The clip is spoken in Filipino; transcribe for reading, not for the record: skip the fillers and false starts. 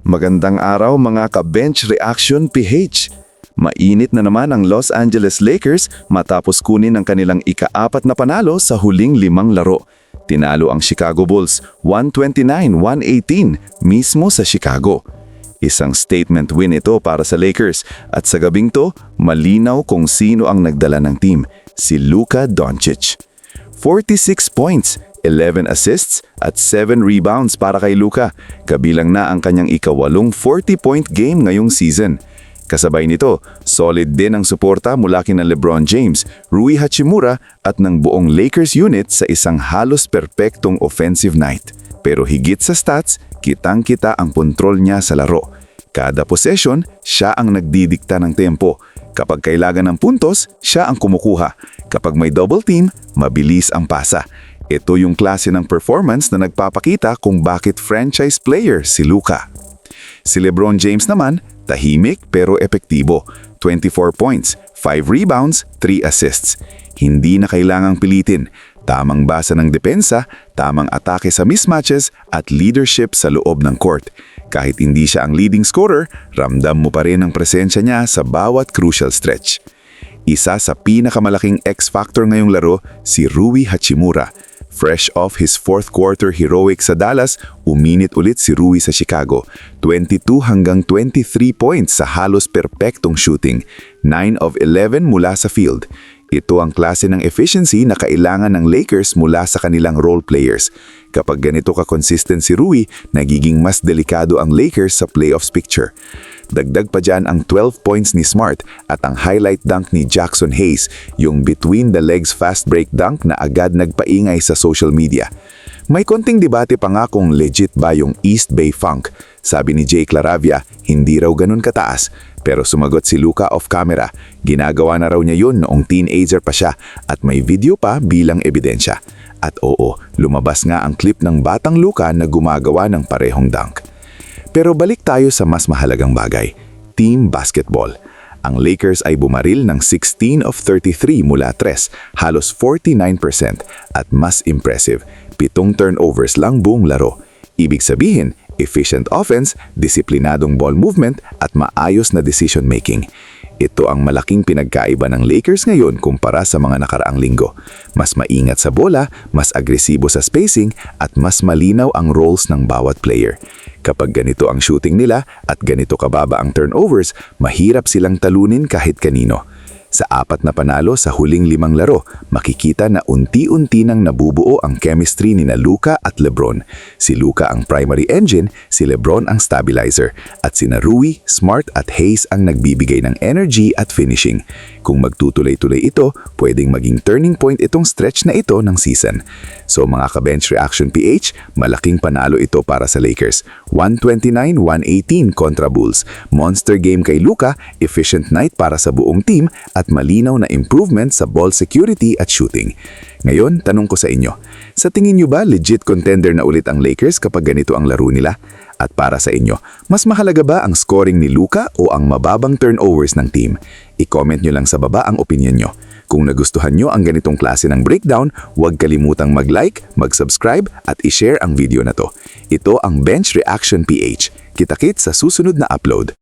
Magandang araw mga ka-bench reaction PH. Mainit na naman ang Los Angeles Lakers matapos kunin ang kanilang ika-4 na panalo sa huling 5 laro. Tinalo ang Chicago Bulls 129-118 mismo sa Chicago. Isang statement win ito para sa Lakers at sa gabing to, malinaw kung sino ang nagdala ng team, si Luka Doncic. 46 points, 11 assists at 7 rebounds para kay Luka, kabilang na ang kanyang ika-8 40-point game ngayong season. Kasabay nito, solid din ang suporta mula kina LeBron James, Rui Hachimura at ng buong Lakers unit sa isang halos perpektong offensive night. Pero higit sa stats, kitang-kita ang kontrol niya sa laro. Kada possession, siya ang nagdidikta ng tempo. Kapag kailangan ng puntos, siya ang kumukuha. Kapag may double team, mabilis ang pasa. Ito yung klase ng performance na nagpapakita kung bakit franchise player si Luka. Si LeBron James naman, tahimik pero epektibo. 24 points, 5 rebounds, 3 assists. Hindi na kailangang pilitin. Tamang basa ng depensa, tamang atake sa mismatches at leadership sa loob ng court. Kahit hindi siya ang leading scorer, ramdam mo pa rin ang presensya niya sa bawat crucial stretch. Isa sa pinakamalaking X-factor ngayong laro, si Rui Hachimura. Fresh off his fourth quarter heroic sa Dallas, uminit ulit si Rui sa Chicago. 22 hanggang 23 points sa halos perpektong shooting. 9 of 11 mula sa field. Ito ang klase ng efficiency na kailangan ng Lakers mula sa kanilang role players. Kapag ganito ka-consistent si Rui, nagiging mas delikado ang Lakers sa playoffs picture. Dagdag pa dyan ang 12 points ni Smart at ang highlight dunk ni Jackson Hayes, yung between the legs fast break dunk na agad nagpaingay sa social media. May konting debate pa nga kung legit ba yung East Bay Funk. Sabi ni Jay Claravia, hindi raw ganun kataas. Pero sumagot si Luka off camera, ginagawa na raw niya yun noong teenager pa siya at may video pa bilang ebidensya. At oo, lumabas nga ang clip ng batang Luka na gumagawa ng parehong dunk. Pero balik tayo sa mas mahalagang bagay, team basketball. Ang Lakers ay bumaril ng 16 of 33 mula 3, halos 49% at mas impressive, 7 turnovers lang buong laro. Ibig sabihin, efficient offense, disiplinadong ball movement at maayos na decision making. Ito ang malaking pinagkaiba ng Lakers ngayon kumpara sa mga nakaraang linggo. Mas maingat sa bola, mas agresibo sa spacing at mas malinaw ang roles ng bawat player. Kapag ganito ang shooting nila at ganito kababa ang turnovers, mahirap silang talunin kahit kanino. Sa 4 na panalo sa huling 5 laro, makikita na unti-unti nang nabubuo ang chemistry ni Luka at LeBron. Si Luka ang primary engine, si LeBron ang stabilizer, at sina Rui, Smart at Hayes ang nagbibigay ng energy at finishing. Kung magtutuloy-tuloy ito, pwedeng maging turning point itong stretch na ito ng season. So mga ka-bench reaction PH, malaking panalo ito para sa Lakers. 129-118 kontra Bulls. Monster game kay Luka, efficient night para sa buong team, at malinaw na improvement sa ball security at shooting. Ngayon, tanong ko sa inyo, sa tingin nyo ba legit contender na ulit ang Lakers kapag ganito ang laro nila? At para sa inyo, mas mahalaga ba ang scoring ni Luka o ang mababang turnovers ng team? I-comment nyo lang sa baba ang opinion nyo. Kung nagustuhan nyo ang ganitong klase ng breakdown, huwag kalimutang mag-like, mag-subscribe at i-share ang video na to. Ito ang Bench Reaction PH. Kita-kits sa susunod na upload.